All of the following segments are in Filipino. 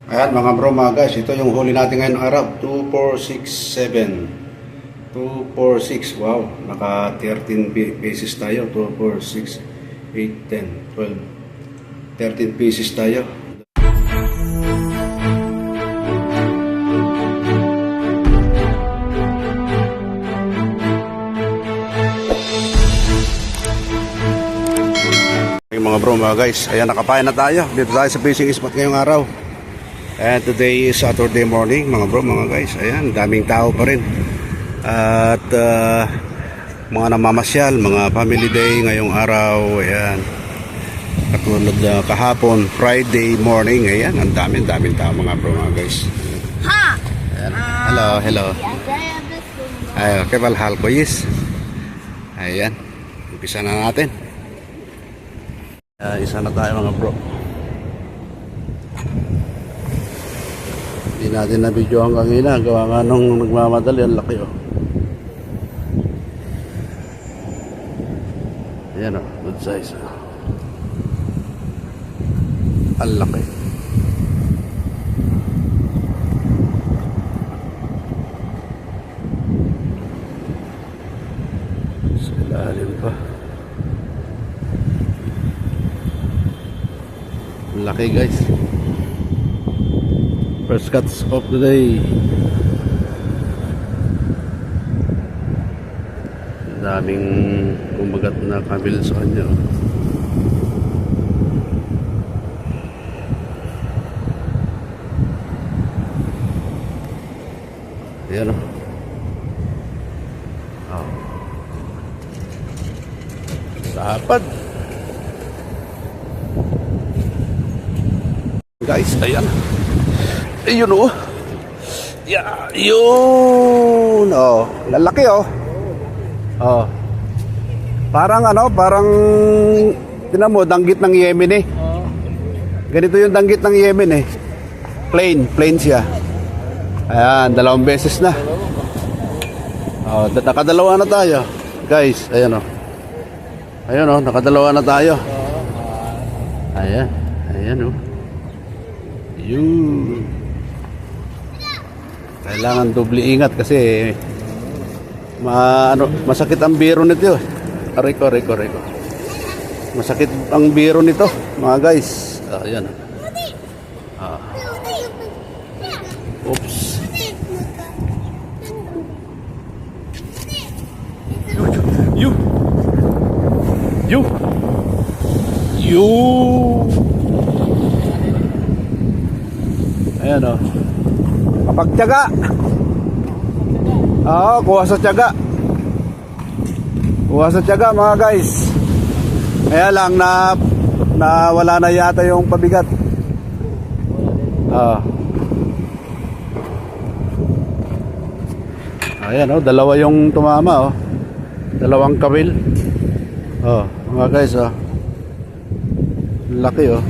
Ayan mga bro, mga guys, ito yung huli natin ngayong araw. 2, 4, 6, 7. 2, 4, 6. Wow, naka 13 pieces tayo. 2, 4, 6, 8, 10, 12. 13 pieces tayo. Mga bro, mga guys, ayan, nakapain na tayo. Dito tayo sa fishing spot ngayong araw. And today is Saturday morning, mga bro, mga guys. Ayan, daming tao pa rin. At mga namamasyal, mga family day ngayong araw. Ayan, katulad kahapon, Friday morning. Ayan, ang daming tao, mga bro, mga guys. Ayan. Hello. Ayan, kebalhal ko yes. Ayan, umpisa na natin. Isa na tayo, mga bro. Hindi natin na-video hanggang ina. Gawa nga nung nagmamadali. Ang laki, oh. Ayan, oh. Good size, oh. Ang laki. Sa ilalim pa. Laki, guys. First cuts of the day. Daming kumagat na kabil sa kanya. Ayan, oh. Dapat guys, ayan. Ayun, oh. Yeah, yun. Oh, lalaki, oh. Oh. Parang tinan mo, danggit ng Yemen eh. Ganito yung danggit ng Yemen eh. Plain siya. Ayan, 2 beses na. Oh, nakadalawa na tayo. Guys, ayan, oh. Ayun, oh, nakadalawa na tayo. Ayan, oh. Yun. Kailangan doble ingat kasi masakit ang biro nito. Reko. Masakit ang biro nito, mga guys. Ayan. Oops. You. Ayan, oh. Kapag tiyaga. Oo, kuha sa tiyaga. Mga guys. Kaya lang na wala na yata yung pabigat. Ayan, oh, 2 yung tumama, oh. 2 kabil. Oh, mga guys, oh. Laki, oh.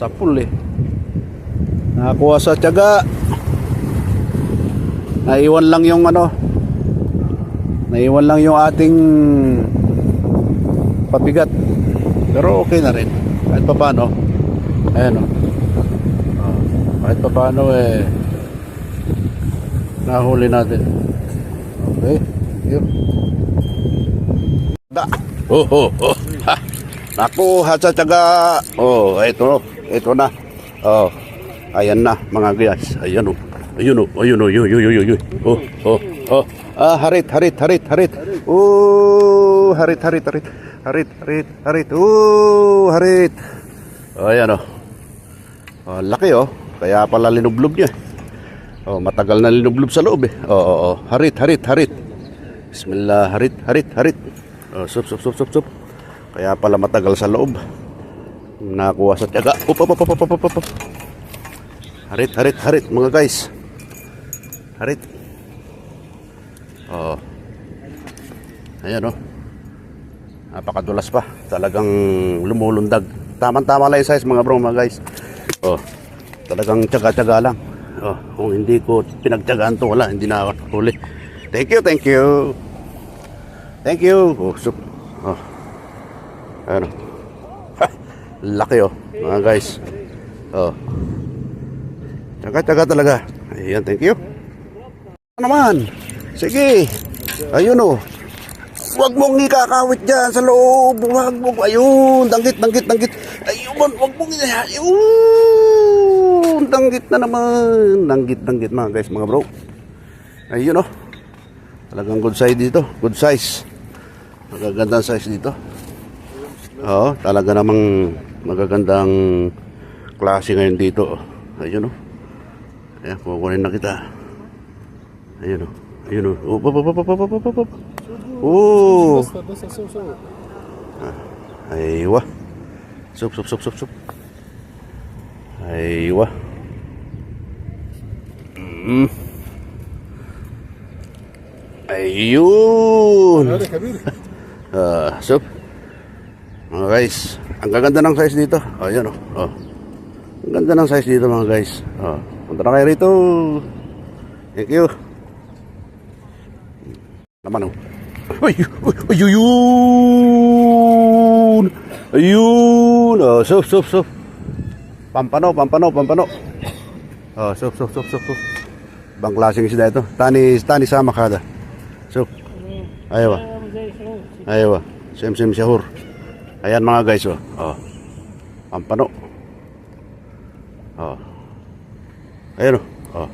Sapul eh. Nakakuha sa tiyaga. Naiwan lang yung ating pabigat. Pero okay na rin. Kahit pa paano. Ayan, oh. Kahit pa paano eh nahuli natin. Okay. Yun. Ha. Nakuha sa tiyaga. Oh, ito na. Oh, ayan na, mga guys. Ayan, oh. Ayun. Oh. Harit. Oh, harit. Oh, harit. Ayan, oh. Oh, laki, oh. Kaya pala linublob niya. Oh, matagal na linublob sa loob, eh. Oh. Harit. Bismillah, harit. Oh, sup. Kaya pala matagal sa loob. Nakuha sa tiyaga. Up. Harit, mga guys. Harit. Oh. Ayan, oh. Napakadulas pa. Talagang lumulundag. Tama-tama lang yung size, mga bro, mga guys. Oh. Talagang tiyaga lang. Oh, kung hindi ko pinagtiyagaan to, wala, hindi na huli. Thank you. Oh, sup. Oh. Ayan. Laki oh, mga guys. Oh. Tsaga talaga. Ayan, thank you. Ano naman? Sige. Ayun oh. Huwag mong ikakawit dyan sa loob. Huwag mo. Ayun. Danggit. Ayun. Huwag mong ayun. Danggit na naman. Danggit mga guys, mga bro. Ayun oh. Talagang good size dito. Good size. Magagandang size dito. Oo. Talaga namang magagandang klase ngayon dito. Ayun oh. Ayan. Kukunin na kita. Ayun oh. Ayun oh. Op. Oh. Aywa. Sup. Aywa. Ayun. Sup. Mga guys, ang gaganda ng size dito. Oh, yan oh. Oh. Ang ganda ng size dito mga guys. Oh. Punta na kayo rito. Thank you. Naman oh. Ayun. Oh, sup. Pampano. Oh, sup. Bang klaseng isda ito. Tani sa makada. Sup. Aywa. Sim sahur. Ayan mga guys oh. Oh. Pampano. Oh. Ayun oh. Oh.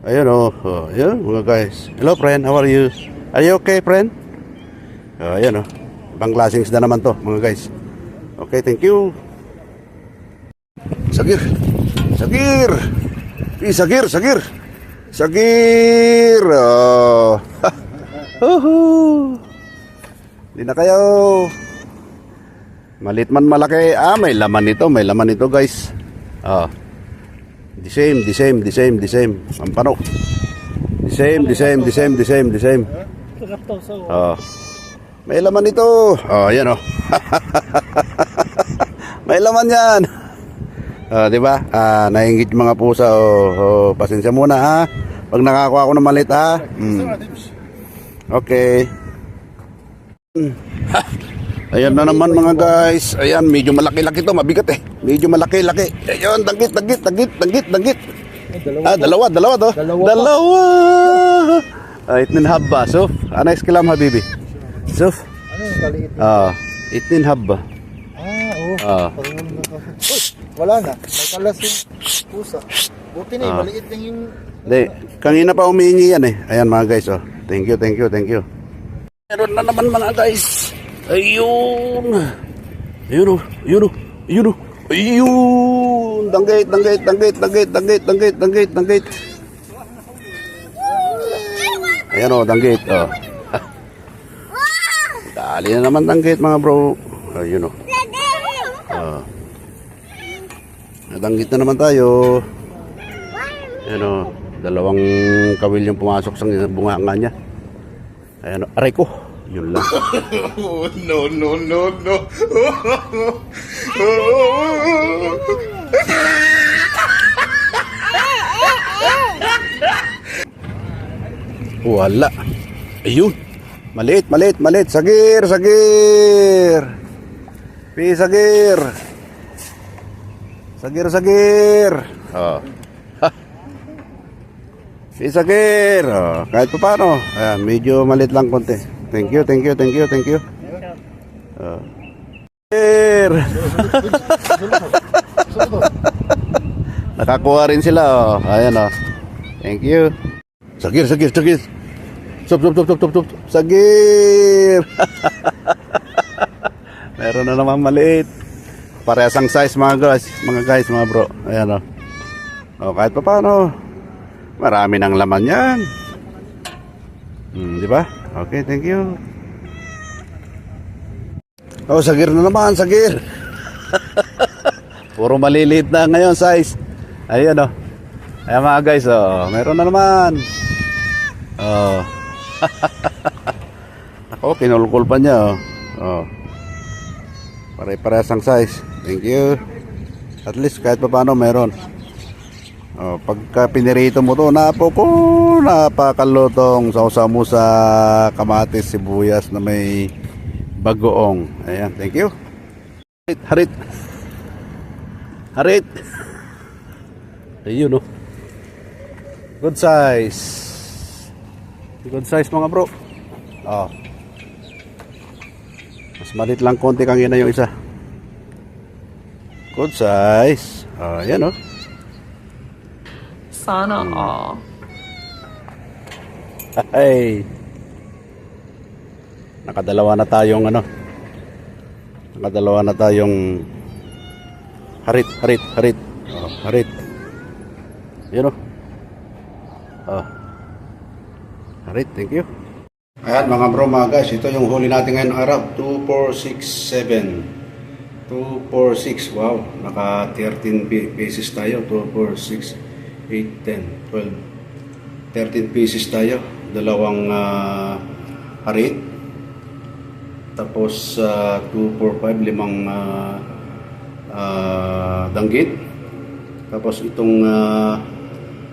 Ayun oh. Oh, ayan mga guys. Hello friend, how are you? Are you okay friend? Oh, ayan oh. Ibang klaseng isda naman to mga guys. Okay, thank you. Sagir. Oh. Hindi na kayo. Malit man malaki. May laman ito guys. Oh. The same. Pampano. The same. Oh. May laman ito. Oh, yan oh. May laman yan. Di ba? Nainggit mga pusa. Pasensya muna ha. Pag nakakuha ako ng malit ha. Okay. Ayan na naman mga guys. Ayan, medyo malaki-laki to, mabigat eh. Medyo malaki-laki. Ayun, danggit. Dalawa to. Dalawa. Itnin habba. So, anais kilam habibi. So, ano yung kaliit? Itnin habba. Oo. Wala na. May kalas yung pusa. Buti na maliit lang yung... Hindi, kanina pa umiingi yan eh. Ayan mga guys oh. Thank you. Meron na naman mga guys. Ayun. Ayun. Danggit. Ayan oh, danggit oh. Dali na naman danggit mga bro. Ayun oh. Nadanggit na naman tayo. Ayan o, dalawang kawil yung pumasok sa bunganga niya. Ayan o, aray ko. Yun lang. No. Wala. Ayun. Maliit. Sagir. Sagir. Oh. Sagir. Oh. Kahit pa paano. Ayan, medyo maliit lang konti. Thank you. Oh. Sagir. Nakakuha rin sila. Oh. Ayan oh. Thank you. Sagir. Sup. Sagir. Meron na naman maliit. Parehas ang size mga guys, mga bro. Ayan o. O, kahit pa paano. Marami ng laman yan. Di ba? Okay, thank you. Oh, sagir na naman, sagir. Puro maliliit na ngayon size. Ayan o. Ayan mga guys, oh. Meron na naman. Oh. Ako, kinulkul pa niya, oh. Pare-parehas ang size. Thank you. At least kahit pa paano meron. Pagka pinirito mo to, napakalutong sausaw mo sa kamatis, sibuyas na may bagoong. Ayan, thank you. Harit. Harit. Ayun, oh. Good size. Good size, mga bro. Oh. Mas malit lang konti kang ina yung isa. Good size. Oh, yan, oh. Sana all. Ay. Nakadalawa na tayong ano. Nakadalawa na tayong harit. Oh, harit. Yan, oh. Oh. Harit, thank you. Ayan mga bro, mga guys, ito yung huli natin ngayon araw. 2, 4, 6, 7. 2, 4, 6. Wow, naka 13 pieces tayo. 2, 4, 6, 8, 10, 12. 13 pieces tayo. Dalawang harit. Tapos 2, 4, 5, limang danggit. Tapos itong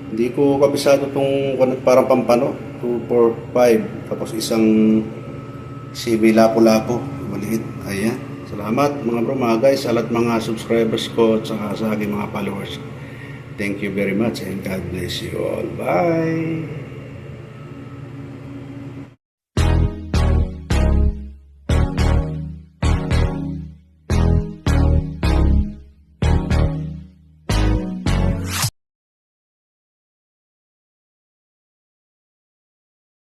hindi ko kabisado itong parang pampano. 2, 4, 5. Tapos isang sibi lapo-lapo. Maliit. Ayan. Salamat mga bro, mga guys, sa lahat mga subscribers ko at saka sa aking mga followers. Thank you very much and God bless you all. Bye!